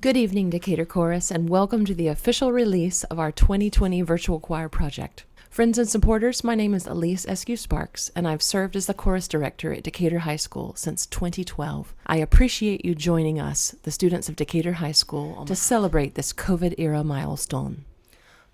Good evening, Decatur Chorus, and welcome to the official release of our 2020 virtual choir project. Friends and supporters, my name is Elise Eskew Sparks, and I've served as the chorus director at Decatur High School since 2012. I appreciate you joining us, the students of Decatur High School, to celebrate this COVID-era milestone.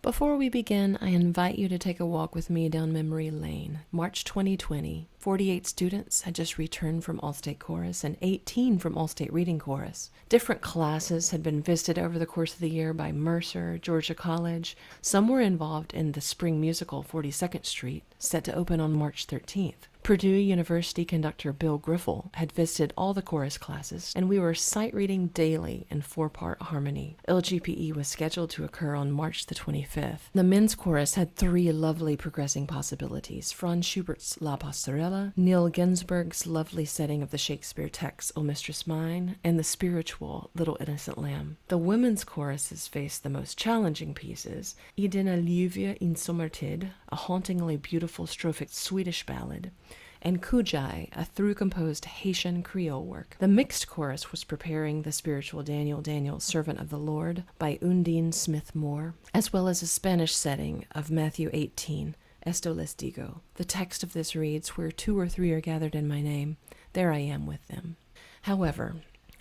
Before we begin, I invite you to take a walk with me down memory lane. March 2020, 48 students had just returned from All-State Chorus and 18 from All-State Reading Chorus. Different classes had been visited over the course of the year by Mercer, Georgia College. Some were involved in the spring musical 42nd Street, set to open on March 13th. Purdue University conductor Bill Griffel had visited all the chorus classes, and we were sight reading daily in 4-part harmony. LGPE was scheduled to occur on March the 25th. The men's chorus had 3 lovely progressing possibilities: Franz Schubert's La Pastorella, Neil Ginsberg's lovely setting of the Shakespeare text O Mistress Mine, and the spiritual Little Innocent Lamb. The women's choruses faced the most challenging pieces: Idina Ljuvia in Sommartid, a hauntingly beautiful strophic Swedish ballad, and Kujai, a through-composed Haitian Creole work. The mixed chorus was preparing the spiritual Daniel, Daniel, Servant of the Lord by Undine Smith Moore, as well as a Spanish setting of Matthew 18, Esto les digo. The text of this reads, "Where 2 or 3 are gathered in my name, there I am with them." However,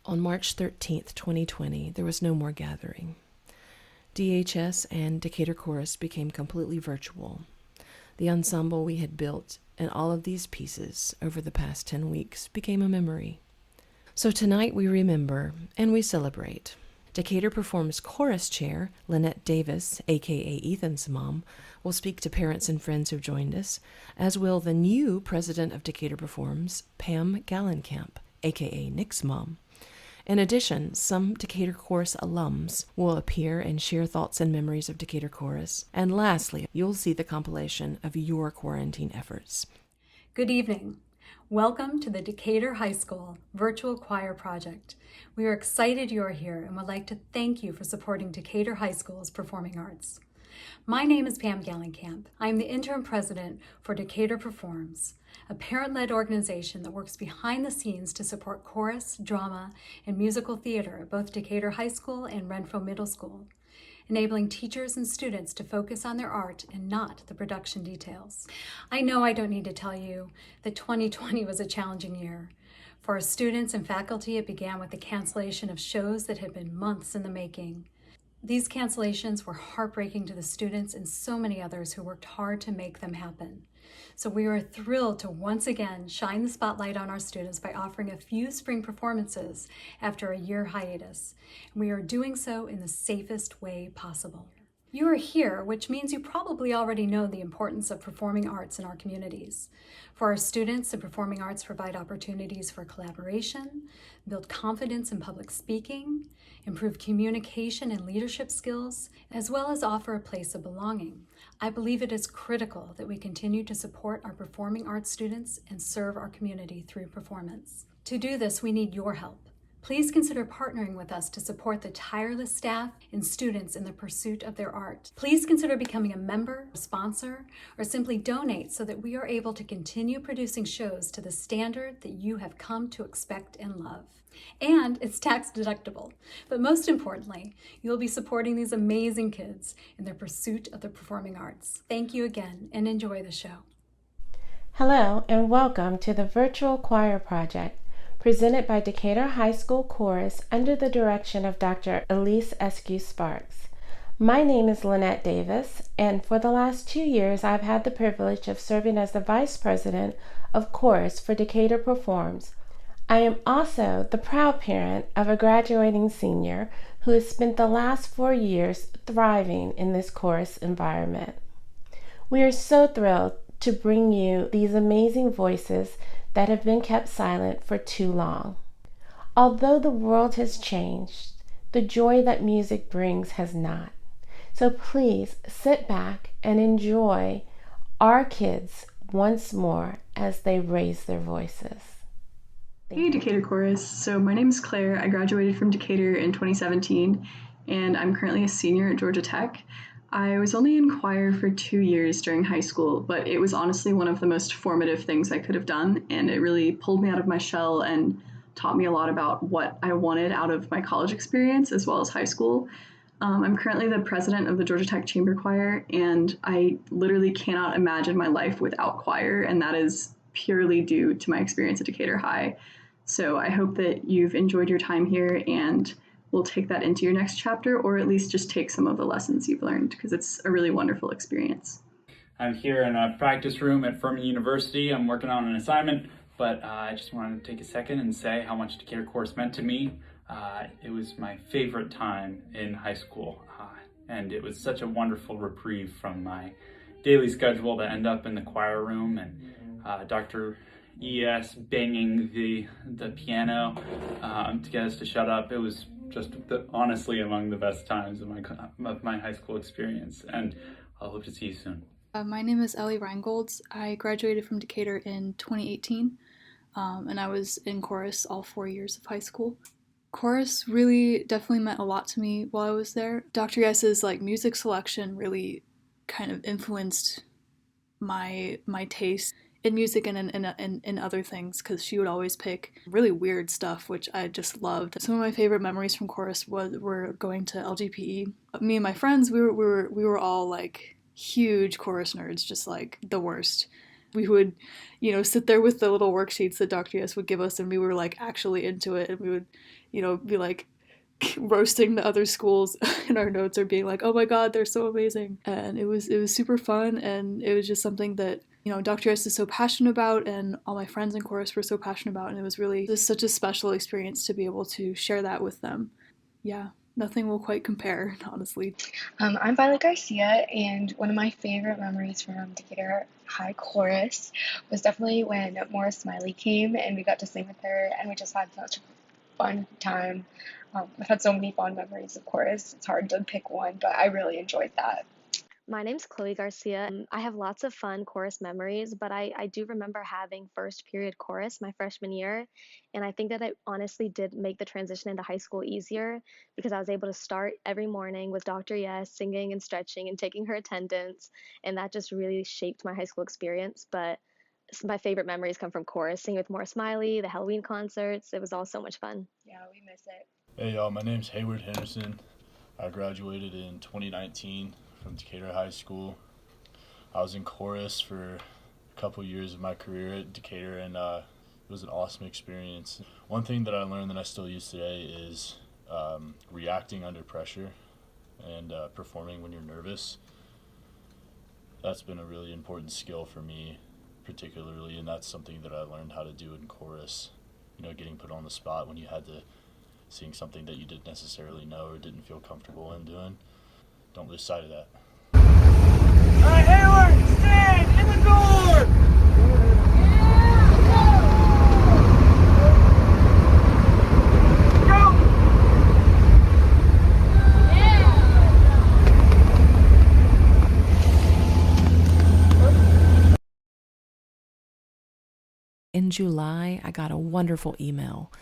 on March 13th, 2020, there was no more gathering. DHS and Decatur Chorus became completely virtual. The ensemble we had built and all of these pieces over the past 10 weeks became a memory. So tonight we remember and we celebrate. Decatur Performs chorus chair Lynette Davis, aka Ethan's mom, will speak to parents and friends who've joined us, as will the new president of Decatur Performs, Pam Gallenkamp, aka Nick's mom. In addition, some Decatur Chorus alums will appear and share thoughts and memories of Decatur Chorus. And lastly, you'll see the compilation of your quarantine efforts. Good evening. Welcome to the Decatur High School Virtual Choir Project. We are excited you are here and would like to thank you for supporting Decatur High School's performing arts. My name is Pam Gallenkamp. I am the interim president for Decatur Performs, a parent-led organization that works behind the scenes to support chorus, drama, and musical theater at both Decatur High School and Renfro Middle School, enabling teachers and students to focus on their art and not the production details. I know I don't need to tell you that 2020 was a challenging year. For our students and faculty, it began with the cancellation of shows that had been months in the making. These cancellations were heartbreaking to the students and so many others who worked hard to make them happen. So we are thrilled to once again shine the spotlight on our students by offering a few spring performances after a year hiatus. And we are doing so in the safest way possible. You are here, which means you probably already know the importance of performing arts in our communities. For our students, the performing arts provide opportunities for collaboration, build confidence in public speaking, improve communication and leadership skills, as well as offer a place of belonging. I believe it is critical that we continue to support our performing arts students and serve our community through performance. To do this, we need your help. Please consider partnering with us to support the tireless staff and students in the pursuit of their art. Please consider becoming a member, sponsor, or simply donate so that we are able to continue producing shows to the standard that you have come to expect and love. And it's tax deductible. But most importantly, you'll be supporting these amazing kids in their pursuit of the performing arts. Thank you again and enjoy the show. Hello and welcome to the Virtual Choir Project, presented by Decatur High School Chorus under the direction of Dr. Elise Eskew Sparks. My name is Lynette Davis, and for the last 2 years I've had the privilege of serving as the Vice President of Chorus for Decatur Performs. I am also the proud parent of a graduating senior who has spent the last 4 years thriving in this chorus environment. We are so thrilled to bring you these amazing voices that have been kept silent for too long. Although the world has changed, the joy that music brings has not. So please sit back and enjoy our kids once more as they raise their voices. Hey Decatur Chorus, so my name is Claire. I graduated from Decatur in 2017 and I'm currently a senior at Georgia Tech. I was only in choir for 2 years during high school, but it was honestly one of the most formative things I could have done, and it really pulled me out of my shell and taught me a lot about what I wanted out of my college experience as well as high school. I'm currently the president of the Georgia Tech Chamber Choir, and I literally cannot imagine my life without choir, and that is purely due to my experience at Decatur High. So I hope that you've enjoyed your time here and will take that into your next chapter, or at least just take some of the lessons you've learned, because it's a really wonderful experience. I'm here in a practice room at Furman University. I'm working on an assignment, but I just wanted to take a second and say how much Decatur course meant to me. It was my favorite time in high school, and it was such a wonderful reprieve from my daily schedule to end up in the choir room and Dr.ES banging the piano to get us to shut up. It was just honestly among the best times of my high school experience, and I hope to see you soon. My name is Ellie Reingolds. I graduated from Decatur in 2018, and I was in chorus all 4 years of high school. Chorus really definitely meant a lot to me while I was there. Dr.ES's music selection really kind of influenced my taste in music and in other things, because she would always pick really weird stuff, which I just loved. Some of my favorite memories from chorus were going to LGPE. Me and my friends, we were all huge chorus nerds, just the worst. We would, sit there with the little worksheets that Dr.ES would give us, and we were actually into it, and we would, be roasting the other schools in our notes, or being oh my god, they're so amazing. And it was super fun, and it was just something that Dr.ES is so passionate about, and all my friends in chorus were so passionate about, and it was really just such a special experience to be able to share that with them. Yeah. Nothing will quite compare, honestly. I'm Violet Garcia, and one of my favorite memories from Decatur High Chorus was definitely when Morris Smiley came and we got to sing with her, and we just had such a fun time. I've had so many fond memories of chorus. It's hard to pick one, but I really enjoyed that. My name's Chloe Garcia. I have lots of fun chorus memories, but I do remember having first period chorus my freshman year, and I think that it honestly did make the transition into high school easier, because I was able to start every morning with Dr.ES singing and stretching and taking her attendance, and that just really shaped my high school experience. But my favorite memories come from chorus, singing with Morris Smiley, the Halloween concerts. It was all so much fun. Yeah, we miss it. Hey y'all, my name's Heyward Henderson. I graduated in 2019 from Decatur High School. I was in chorus for a couple years of my career at Decatur, and it was an awesome experience. One thing that I learned that I still use today is reacting under pressure and performing when you're nervous. That's been a really important skill for me particularly, and that's something that I learned how to do in chorus. Getting put on the spot when you had to sing something that you didn't necessarily know or didn't feel comfortable in doing. Don't lose sight of that. All right, Heyward, stand in the door! In July, I got a wonderful email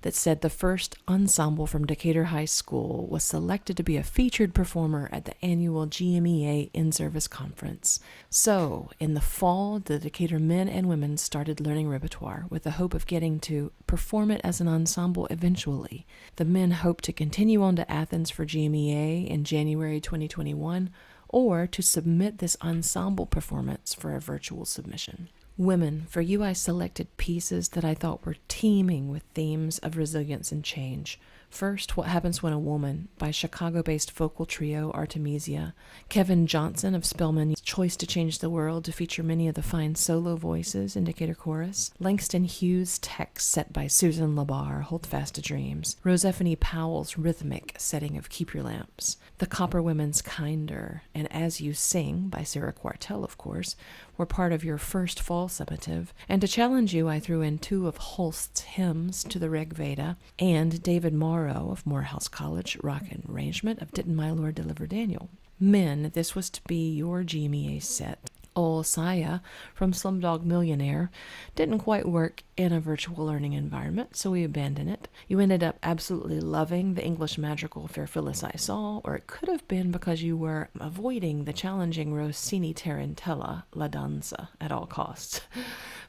that said the first ensemble from Decatur High School was selected to be a featured performer at the annual GMEA In-Service Conference. So, in the fall, the Decatur men and women started learning repertoire with the hope of getting to perform it as an ensemble eventually. The men hope to continue on to Athens for GMEA in January 2021, or to submit this ensemble performance for a virtual submission. Women, for you I selected pieces that I thought were teeming with themes of resilience and change. First, What Happens When a Woman by Chicago-based vocal trio Artemisia. Kevin Johnson of Spelman's choice to change the world to feature many of the fine solo voices in Decatur Chorus. Langston Hughes' text set by Susan Labar, Hold Fast to Dreams. Rosephanie Powell's rhythmic setting of Keep Your Lamps. The Copper Women's Kinder and As You Sing by Sarah Quartel, of course, were part of your first fall summative. And to challenge you, I threw in 2 of Holst's hymns to the Rig Veda and David Morrow of Morehouse College rock arrangement of Didn't My Lord Deliver Daniel. Men, this was to be your GMEA set. Ol Saya from Slumdog Millionaire didn't quite work in a virtual learning environment, so we abandoned it. You ended up absolutely loving the English magical Fair Phyllis I Saw, or it could have been because you were avoiding the challenging Rossini Tarantella La Danza at all costs.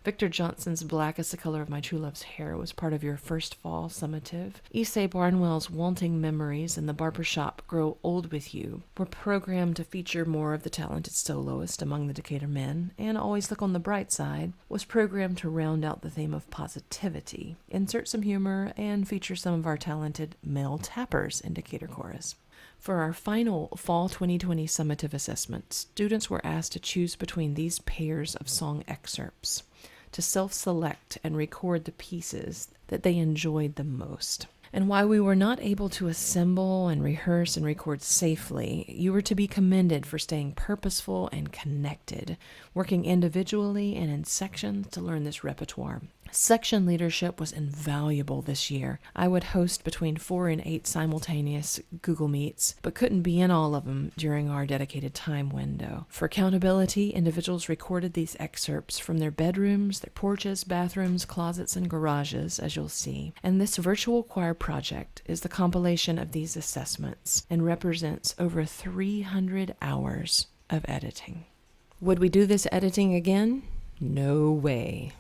Victor Johnson's Black is the Color of My True Love's Hair was part of your first fall summative. Issei Barnwell's Wanting Memories and The Barbershop Grow Old With You were programmed to feature more of the talented soloist among the Decatur men, and Always Look on the Bright Side was programmed to round out the theme of positivity, insert some humor, and feature some of our talented male tappers in Decatur Chorus. For our final Fall 2020 summative assessment, students were asked to choose between these pairs of song excerpts, to self-select and record the pieces that they enjoyed the most. And while we were not able to assemble and rehearse and record safely, you were to be commended for staying purposeful and connected, working individually and in sections to learn this repertoire. Section leadership was invaluable this year. I would host between 4 and 8 simultaneous Google Meets, but couldn't be in all of them during our dedicated time window. For accountability, individuals recorded these excerpts from their bedrooms, their porches, bathrooms, closets, and garages, as you'll see. And this virtual choir project is the compilation of these assessments and represents over 300 hours of editing. Would we do this editing again? No way.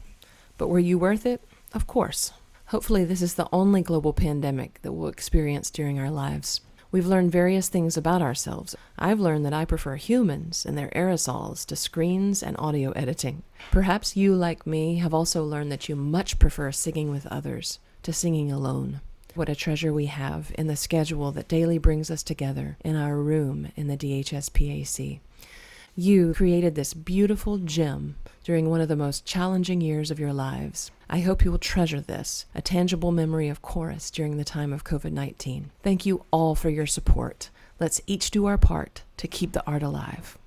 But were you worth it? Of course. Hopefully this is the only global pandemic that we'll experience during our lives. We've learned various things about ourselves. I've learned that I prefer humans and their aerosols to screens and audio editing. Perhaps you, like me, have also learned that you much prefer singing with others to singing alone. What a treasure we have in the schedule that daily brings us together in our room in the DHS-PAC. You created this beautiful gem during one of the most challenging years of your lives. I hope you will treasure this, a tangible memory of chorus during the time of COVID-19. Thank you all for your support. Let's each do our part to keep the art alive.